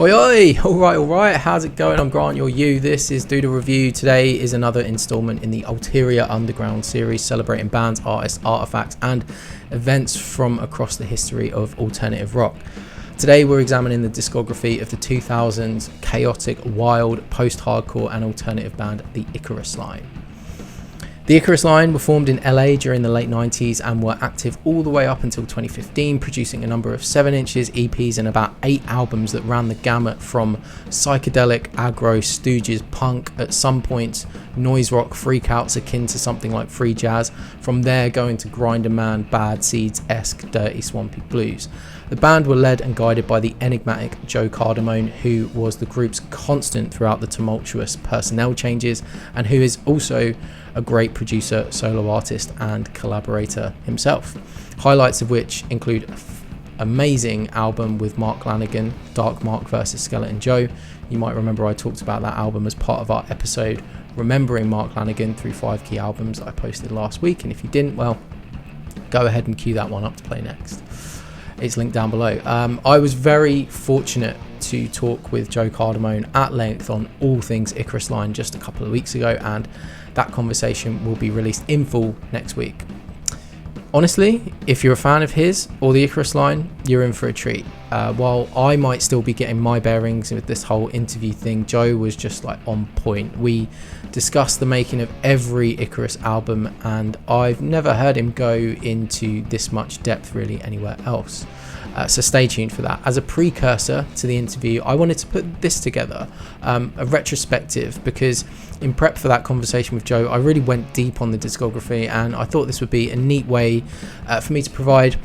Oi oi! Alright, how's it going? I'm Grant, you're you. This is Do The Review. Today is another installment in the Ulterior Underground series celebrating bands, artists, artifacts and events from across the history of alternative rock. Today we're examining the discography of the 2000s chaotic, wild, post-hardcore and alternative band, the Icarus line. The Icarus line were formed in LA during the late 90s and were active all the way up until 2015, producing a number of 7-inches, EPs and about 8 albums that ran the gamut from psychedelic, aggro, stooges, punk, at some points noise rock freakouts akin to something like free jazz, from there going to Grinder Man, Bad Seeds-esque dirty swampy blues. The band were led and guided by the enigmatic Joe Cardamone, who was the group's constant throughout the tumultuous personnel changes and who is also a great producer, solo artist and collaborator himself. Highlights of which include an amazing album with Mark Lanegan, Dark Mark vs Skeleton Joe. You might remember I talked about that album as part of our episode Remembering Mark Lanegan through 5 key albums that I posted last week, and if you didn't, well, go ahead and cue that one up to play next. It's linked down below. I was very fortunate to talk with Joe Cardamone at length on all things Icarus line just a couple of weeks ago, and that conversation will be released in full next week. Honestly, if you're a fan of his or the Icarus line, you're in for a treat. While I might still be getting my bearings with this whole interview thing, Joe was just like on point. We discussed the making of every Icarus album, and I've never heard him go into this much depth really anywhere else. So stay tuned for that. As a precursor to the interview, I wanted to put this together, a retrospective, because in prep for that conversation with Joe, I really went deep on the discography, and I thought this would be a neat way for me to provide,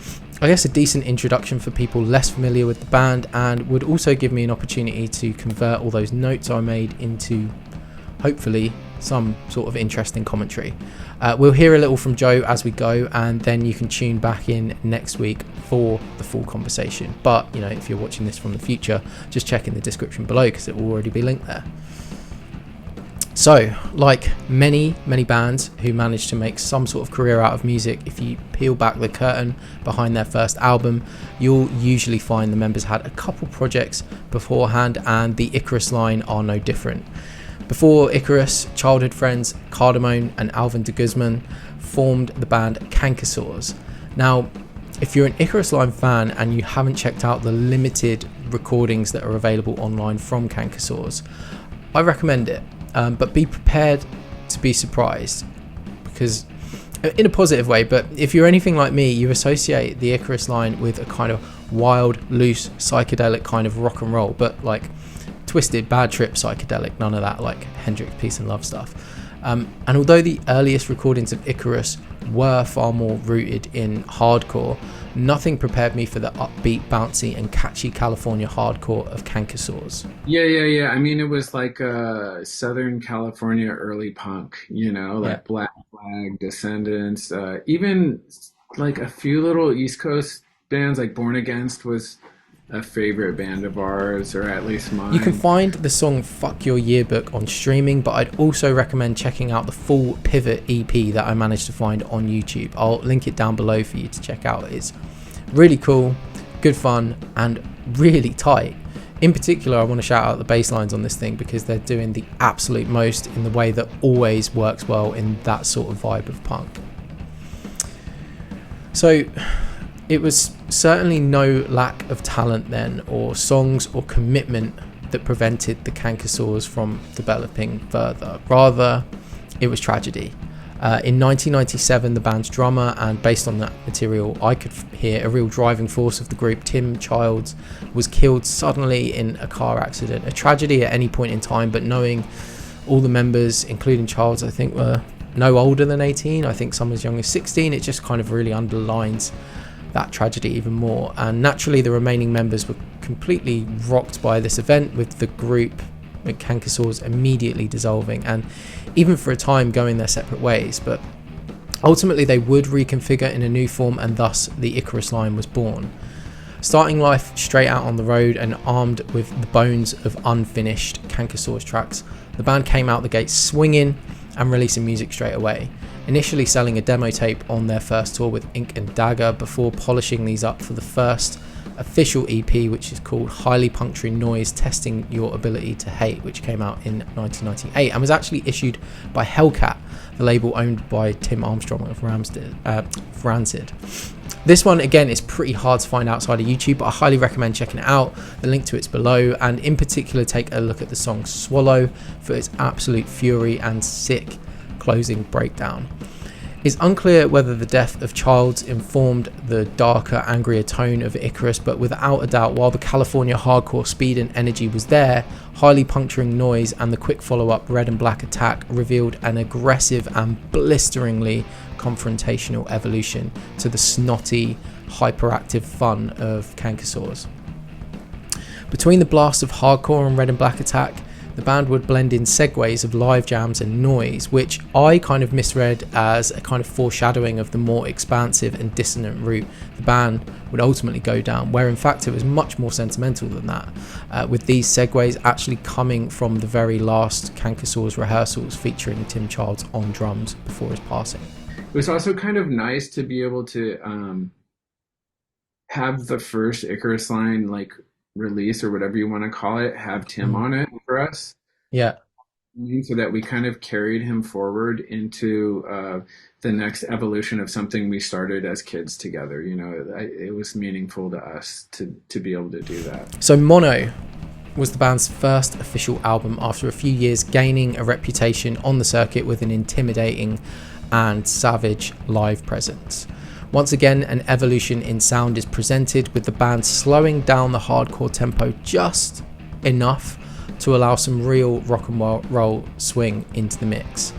I guess, a decent introduction for people less familiar with the band, and would also give me an opportunity to convert all those notes I made into, hopefully, some sort of interesting commentary. We'll hear a little from Joe as we go, and then you can tune back in next week for the full conversation. But, you know, if you're watching this from the future, just check in the description below because it will already be linked there. So, like many bands who manage to make some sort of career out of music, if you peel back the curtain behind their first album, you'll usually find the members had a couple projects beforehand, and the Icarus line are no different. Before Icarus, childhood friends Cardamone and Alvin de Guzman formed the band Cankersaurs. Now, if you're an Icarus line fan and you haven't checked out the limited recordings that are available online from Cankersaurs, I recommend it. But be prepared to be surprised, because in a positive way, but if you're anything like me, you associate the Icarus line with a kind of wild, loose, psychedelic kind of rock and roll, but like twisted, bad trip psychedelic, none of that like Hendrix Peace and Love stuff. And although the earliest recordings of Icarus were far more rooted in hardcore, nothing prepared me for the upbeat, bouncy and catchy California hardcore of Cankersaurs. Yeah. I mean, it was like Southern California early punk, you know, like Black Flag, Descendants, even like a few little East Coast bands like Born Against was a favorite band of ours, or at least mine. You can find the song Fuck Your Yearbook on streaming, but I'd also recommend checking out the full Pivot EP that I managed to find on YouTube. I'll link it down below for you to check out. It's really cool, good fun, and really tight. In particular, I want to shout out the bass lines on this thing because they're doing the absolute most in the way that always works well in that sort of vibe of punk. So it was certainly no lack of talent then, or songs or commitment, that prevented the Cankersaurs from developing further. Rather, it was tragedy. In 1997, the band's drummer, and based on that material I could hear a real driving force of the group, Tim Childs, was killed suddenly in a car accident. A tragedy at any point in time, but knowing all the members, including Childs, I think were no older than 18, I think some as young as 16, it just kind of really underlines that tragedy even more. And naturally the remaining members were completely rocked by this event, with the group with Cankersaurs immediately dissolving and even for a time going their separate ways. But ultimately they would reconfigure in a new form, and thus the Icarus line was born. Starting life straight out on the road and armed with the bones of unfinished Cankersaurs tracks, the band came out the gate swinging and releasing music straight away. Initially selling a demo tape on their first tour with Ink and Dagger, before polishing these up for the first official EP, which is called Highly Puncturing Noise Testing Your Ability to Hate, which came out in 1998 and was actually issued by Hellcat, the label owned by Tim Armstrong of Rancid. This one, again, is pretty hard to find outside of YouTube, but I highly recommend checking it out. The link to it's below, and in particular take a look at the song Swallow for its absolute fury and sick closing breakdown. It's unclear whether the death of Childs informed the darker, angrier tone of Icarus, but without a doubt, while the California hardcore speed and energy was there, Highly Puncturing Noise and the quick follow-up Red and Black Attack revealed an aggressive and blisteringly confrontational evolution to the snotty, hyperactive fun of Cankersaurs. Between the blast of hardcore and Red and Black Attack, the band would blend in segues of live jams and noise, which I kind of misread as a kind of foreshadowing of the more expansive and dissonant route the band would ultimately go down, where in fact it was much more sentimental than that, with these segues actually coming from the very last Cankersaurs rehearsals featuring Tim Childs on drums before his passing. It was also kind of nice to be able to have the first Icarus line, like, release or whatever you want to call it, have Tim on it for us. Yeah. So that we kind of carried him forward into the next evolution of something we started as kids together. You know, it was meaningful to us to be able to do that. So Mono was the band's first official album after a few years gaining a reputation on the circuit with an intimidating and savage live presence. Once again, an evolution in sound is presented, with the band slowing down the hardcore tempo just enough to allow some real rock and roll swing into the mix.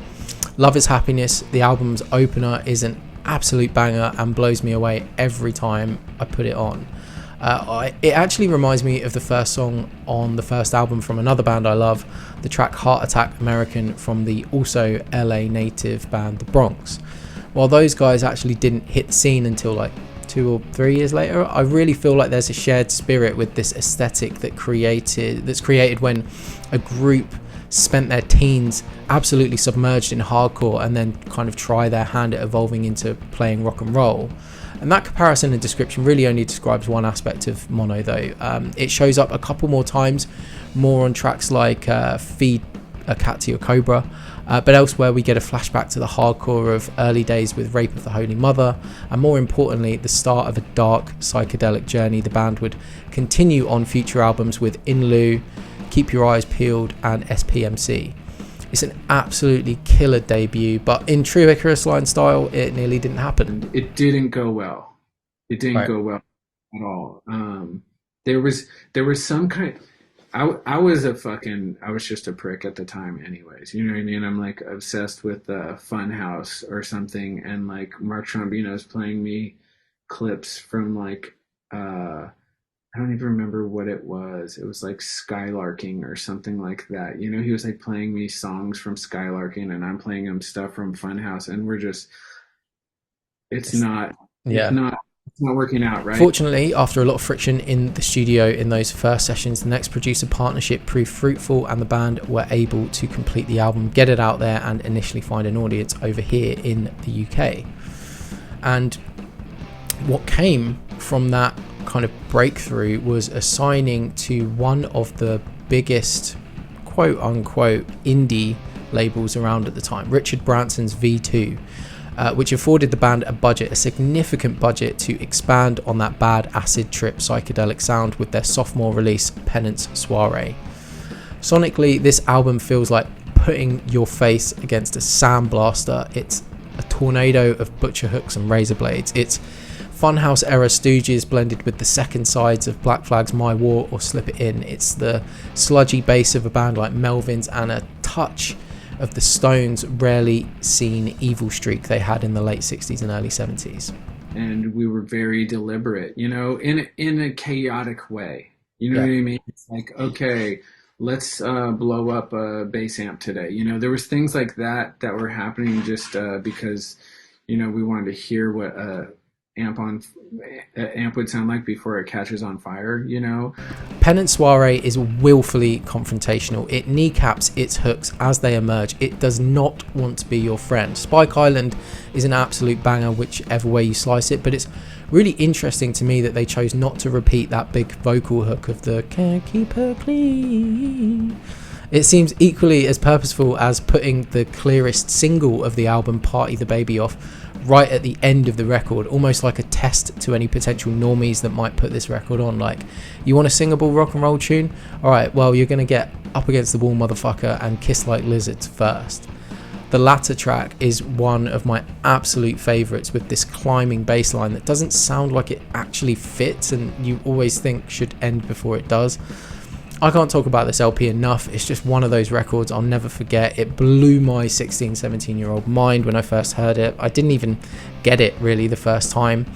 Love Is Happiness, the album's opener, is an absolute banger and blows me away every time I put it on. It actually reminds me of the first song on the first album from another band I love, the track Heart Attack American from the also LA native band The Bronx. While those guys actually didn't hit the scene until like 2 or 3 years later, I really feel like there's a shared spirit with this aesthetic that's created when a group spent their teens absolutely submerged in hardcore and then kind of try their hand at evolving into playing rock and roll. And that comparison and description really only describes one aspect of Mono though. It shows up a couple more times, more on tracks like Feed a Cat to Your Cobra, but elsewhere we get a flashback to the hardcore of early days with Rape of the Holy Mother, and more importantly the start of a dark psychedelic journey the band would continue on future albums with In Lieu, Keep Your Eyes Peeled and SPMC. It's an absolutely killer debut, but in true Icarus line style, it nearly didn't happen. It didn't go well. It didn't go well at all. There was some kind. I was just a prick at the time, anyways. You know what I mean? I'm like obsessed with Funhouse or something, and like Mark Trombino's playing me clips from like I don't even remember what it was. It was like Skylarking or something like that. You know, he was like playing me songs from Skylarking and I'm playing him stuff from Funhouse, and we're just, it's not working out, right? Fortunately, after a lot of friction in the studio in those first sessions, the next producer partnership proved fruitful and the band were able to complete the album, get it out there, and initially find an audience over here in the UK. And what came from that kind of breakthrough was a signing to one of the biggest quote unquote indie labels around at the time, Richard Branson's V2, which afforded the band a significant budget to expand on that bad acid trip psychedelic sound with their sophomore release Penance Suare. Sonically, this album feels like putting your face against a sandblaster. It's a tornado of butcher hooks and razor blades. It's Funhouse era Stooges blended with the second sides of Black Flag's My War or Slip It In. It's the sludgy bass of a band like Melvins and a touch of the Stones' rarely seen evil streak they had in the late 60s and early 70s. And we were very deliberate, you know, in a chaotic way. You know what I mean? It's like, okay, let's blow up a bass amp today. You know, there was things like that were happening just because, you know, we wanted to hear what amp would sound like before it catches on fire, you know. Penance Suare is willfully confrontational. It kneecaps its hooks as they emerge. It does not want to be your friend. Spike Island is an absolute banger whichever way you slice it, but it's really interesting to me that they chose not to repeat that big vocal hook of the "Can't keep her clean." It seems equally as purposeful as putting the clearest single of the album, Party the Baby Off, right at the end of the record, almost like a test to any potential normies that might put this record on. Like, you want a singable rock and roll tune? Alright, well, you're going to get Up Against the Wall, Motherfucker and Kiss Like Lizards first. The latter track is one of my absolute favourites, with this climbing bass line that doesn't sound like it actually fits and you always think should end before it does. I can't talk about this LP enough. It's just one of those records I'll never forget. It blew my 16, 17-year-old mind when I first heard it. I didn't even get it really the first time.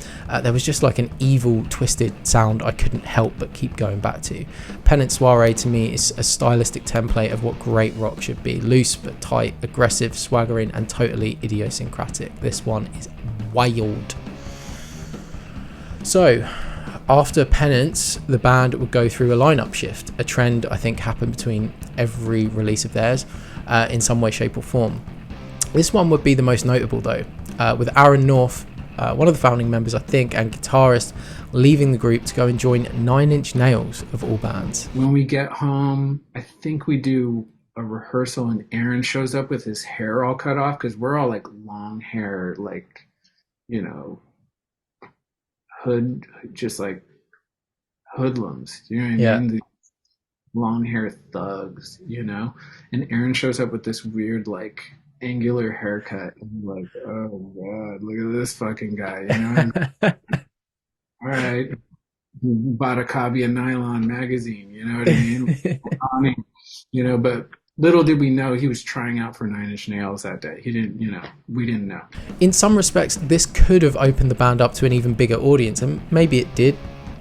There was just like an evil, twisted sound I couldn't help but keep going back to. Penance Suare to me is a stylistic template of what great rock should be. Loose but tight, aggressive, swaggering, and totally idiosyncratic. This one is wild. So, after Penance, the band would go through a lineup shift, a trend I think happened between every release of theirs in some way, shape or form. This one would be the most notable though, with Aaron North, one of the founding members I think, and guitarist, leaving the group to go and join Nine Inch Nails of all bands. When we get home, I think we do a rehearsal and Aaron shows up with his hair all cut off, because we're all like long hair, like, you know, just like hoodlums, you know what I mean? These long hair thugs, you know? And Aaron shows up with this weird, like, angular haircut. And I'm like, oh god, look at this fucking guy, you know? All right, bought a copy of Nylon magazine, you know what I mean? You know, but little did we know he was trying out for Nine Inch Nails that day. He didn't, you know, we didn't know. In some respects, this could have opened the band up to an even bigger audience, and maybe it did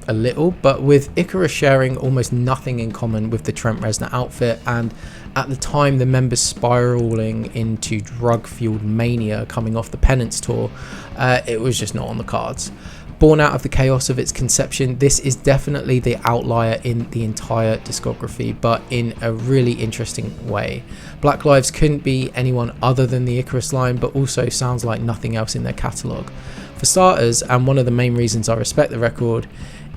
a little, but with Icarus sharing almost nothing in common with the Trent Reznor outfit, and at the time the members spiraling into drug-fueled mania coming off the Penance tour, it was just not on the cards. Born out of the chaos of its conception, this is definitely the outlier in the entire discography, but in a really interesting way. Black Lives couldn't be anyone other than the Icarus line, but also sounds like nothing else in their catalogue. For starters, and one of the main reasons I respect the record,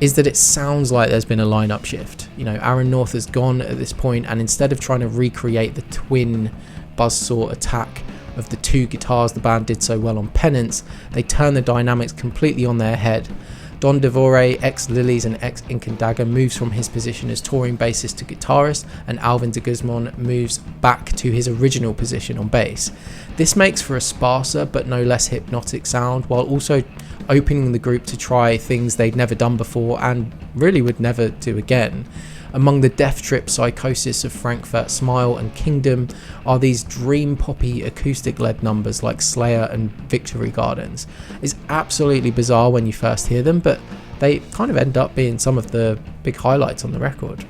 is that it sounds like there's been a lineup shift. You know, Aaron North has gone at this point, and instead of trying to recreate the twin buzzsaw attack of the two guitars the band did so well on Penance, they turn the dynamics completely on their head. Don DeVore, ex-Lilies and ex-Ink and Dagger, moves from his position as touring bassist to guitarist, and Alvin de Guzman moves back to his original position on bass. This makes for a sparser but no less hypnotic sound, while also opening the group to try things they'd never done before and really would never do again. Among the death trip psychosis of Frankfurt Smile and Kingdom are these dream poppy acoustic led numbers like Slayer and Victory Gardens. It's absolutely bizarre when you first hear them, but they kind of end up being some of the big highlights on the record.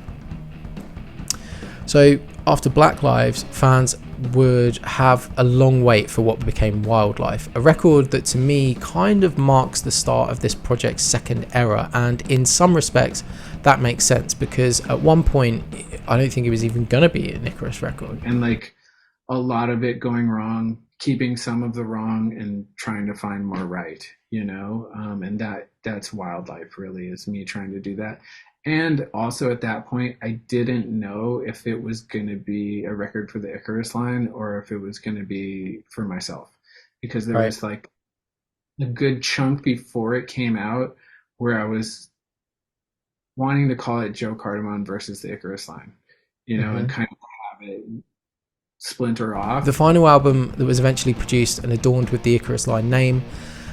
So after Black Lives, fans would have a long wait for what became Wildlife, a record that to me kind of marks the start of this project's second era, and in some respects that makes sense, because at one point I don't think it was even gonna be an Icarus record, and like a lot of it going wrong, keeping some of the wrong and trying to find more right, you know, and that's Wildlife, really, is me trying to do that. And also at that point, I didn't know if it was going to be a record for the Icarus line or if it was going to be for myself, because there was like a good chunk before it came out where I was wanting to call it Joe Cardamon versus the Icarus line, you know, and kind of have it splinter off. The final album that was eventually produced and adorned with the Icarus line name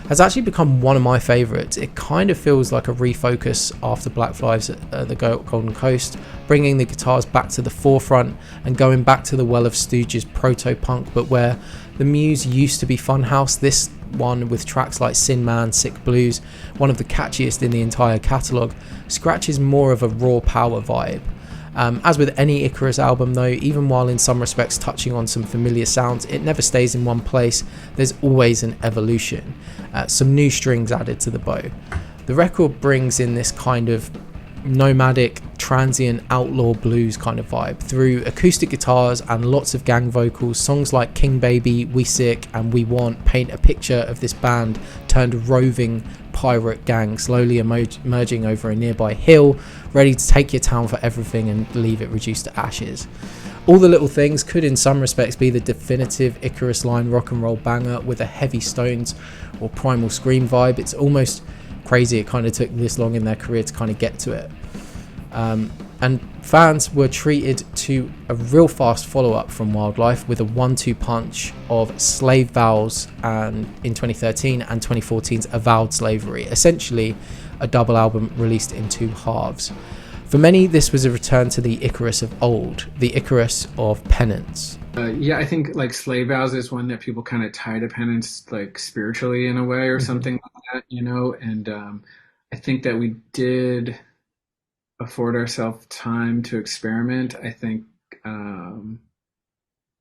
has actually become one of my favourites. It kind of feels like a refocus after Black Lives at the Golden Coast, bringing the guitars back to the forefront and going back to the well of Stooges proto-punk, but where the muse used to be Funhouse, this one with tracks like Sin Man, Sick Blues, one of the catchiest in the entire catalogue, scratches more of a raw power vibe. As with any Icarus album though, even while in some respects touching on some familiar sounds, it never stays in one place. There's always an evolution, some new strings added to the bow. The record brings in this kind of nomadic, transient, outlaw blues kind of vibe through acoustic guitars and lots of gang vocals. Songs like King Baby, We Sick and We Want paint a picture of this band turned roving pirate gang slowly emerging over a nearby hill, ready to take your town for everything and leave it reduced to ashes. All the Little Things could in some respects be the definitive Icarus line rock and roll banger with a Heavy Stones or Primal Scream vibe. It's almost crazy it kind of took this long in their career to kind of get to it. And fans were treated to a real fast follow-up from Wildlife with a 1-2 punch of Slave Vows and in 2013 and 2014's Avowed Slavery, essentially a double album released in 2 halves. For many, this was a return to the Icarus of old, the Icarus of Penance. Yeah, I think like Slave Vows is one that people kind of tie to Penance, like spiritually in a way or something like that, you know. And I think that we did afford ourselves time to experiment. I think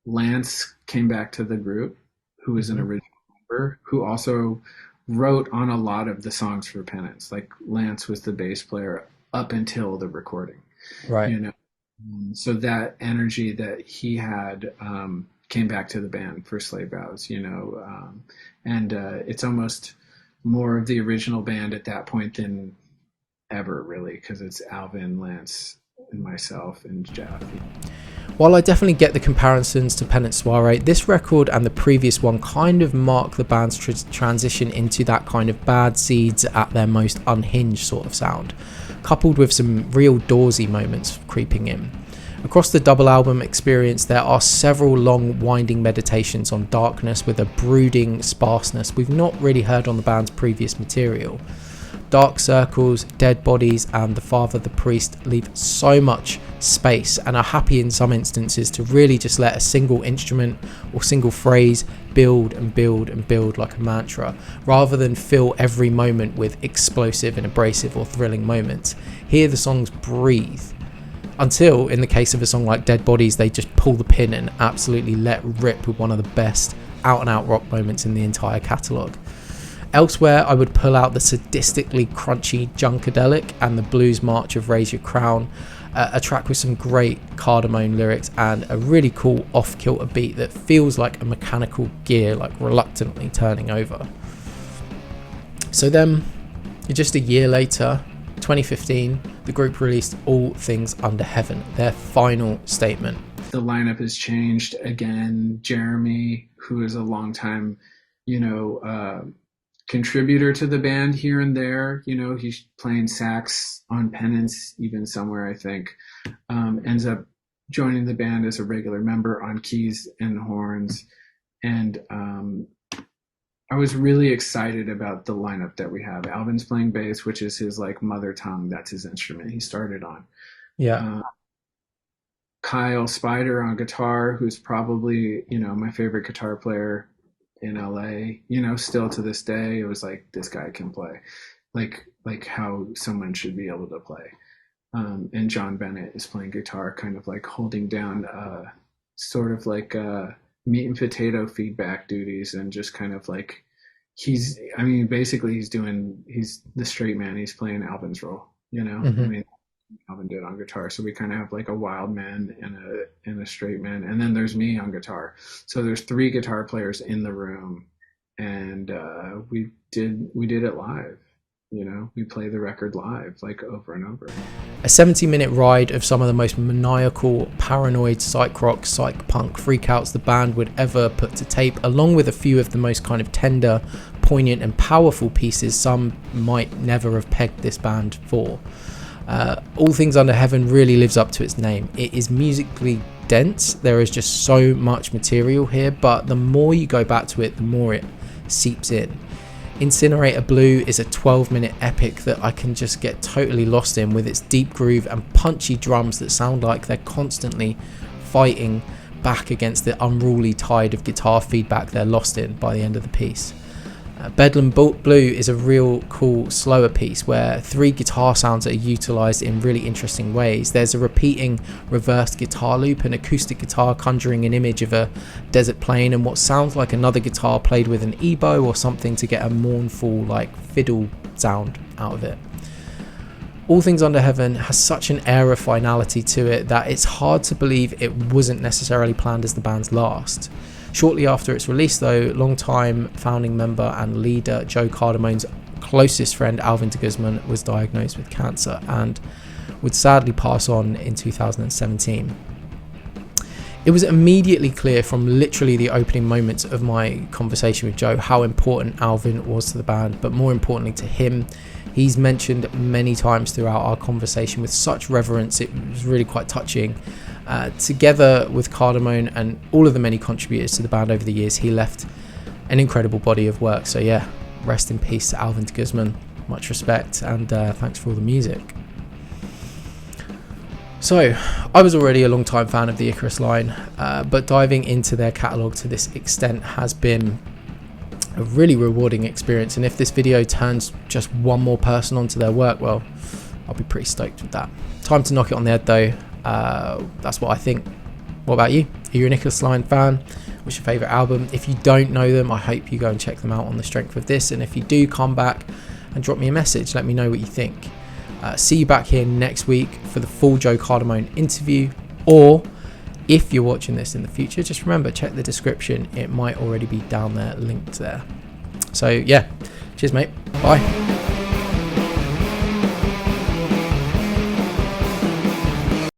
Lance came back to the group, who was an original member, who also wrote on a lot of the songs for Penance. Like Lance was the bass player up until the recording, right? You know, so that energy that he had came back to the band for Slave Vows, you know, and it's almost more of the original band at that point than ever, really, because it's Alvin, Lance, and myself and Jeff. While I definitely get the comparisons to Penance Suare, this record and the previous one kind of mark the band's transition into that kind of Bad Seeds at their most unhinged sort of sound, coupled with some real Doorsy moments creeping in. Across the double album experience, there are several long winding meditations on darkness with a brooding sparseness we've not really heard on the band's previous material. Dark Circles, Dead Bodies and The Father the Priest leave so much space and are happy in some instances to really just let a single instrument or single phrase build and build and build like a mantra, rather than fill every moment with explosive and abrasive or thrilling moments. Here the songs breathe. Until, in the case of a song like Dead Bodies, they just pull the pin and absolutely let rip with one of the best out and out rock moments in the entire catalogue. Elsewhere, I would pull out the sadistically crunchy Junkadelic and the blues march of Raise Your Crown, a track with some great cardamom lyrics and a really cool off-kilter beat that feels like a mechanical gear like reluctantly turning over. So then, just a year later, 2015, the group released All Things Under Heaven, their final statement. The lineup has changed again. Jeremy, who is a longtime, you know, contributor to the band here and there, you know, he's playing sax on Penance, even somewhere, I think, ends up joining the band as a regular member on keys and horns. And I was really excited about the lineup that we have. Alvin's playing bass, which is his like mother tongue. That's his instrument he started on. Yeah. Kyle Spider on guitar, who's probably, you know, my favorite guitar player in LA, you know, still to this day. It was like, this guy can play like how someone should be able to play. And John Bennett is playing guitar, kind of like holding down sort of like meat and potato feedback duties, and just kind of like basically he's the straight man. He's playing Alvin's role, you know. I mean, Alvin did on guitar, so we kind of have like a wild man and a straight man, and then there's me on guitar. So there's 3 guitar players in the room, and we did it live. You know, we play the record live, like over and over. A 70-minute ride of some of the most maniacal, paranoid psych rock, psych punk freakouts the band would ever put to tape, along with a few of the most kind of tender, poignant and powerful pieces some might never have pegged this band for. All Things Under Heaven really lives up to its name. It is musically dense. There is just so much material here, but the more you go back to it, the more it seeps in. Incinerator Blue is a 12-minute epic that I can just get totally lost in, with its deep groove and punchy drums that sound like they're constantly fighting back against the unruly tide of guitar feedback they're lost in by the end of the piece. Bedlam Blue is a real cool slower piece where 3 guitar sounds are utilised in really interesting ways. There's a repeating reversed guitar loop, an acoustic guitar conjuring an image of a desert plain, and what sounds like another guitar played with an ebow or something to get a mournful like fiddle sound out of it. All Things Under Heaven has such an air of finality to it that it's hard to believe it wasn't necessarily planned as the band's last. Shortly after its release though, longtime founding member and leader Joe Cardamone's closest friend, Alvin de Guzman, was diagnosed with cancer and would sadly pass on in 2017. It was immediately clear from literally the opening moments of my conversation with Joe how important Alvin was to the band, but more importantly to him. He's mentioned many times throughout our conversation with such reverence, it was really quite touching. Together with Cardamone and all of the many contributors to the band over the years, he left an incredible body of work. So yeah, rest in peace to Alvin de Guzman, much respect, and thanks for all the music. So, I was already a long-time fan of the Icarus line, but diving into their catalogue to this extent has been a really rewarding experience, and if this video turns just one more person onto their work, well, I'll be pretty stoked with that. Time to knock it on the head though. That's what I think. What about you? Are you an Icarus line fan? What's your favourite album? If you don't know them, I hope you go and check them out on the strength of this, and if you do, come back and drop me a message, let me know what you think. See you back here next week for the full Joe Cardamone interview, or if you're watching this in the future, just remember, check the description, it might already be down there, linked there. So yeah, cheers mate, bye.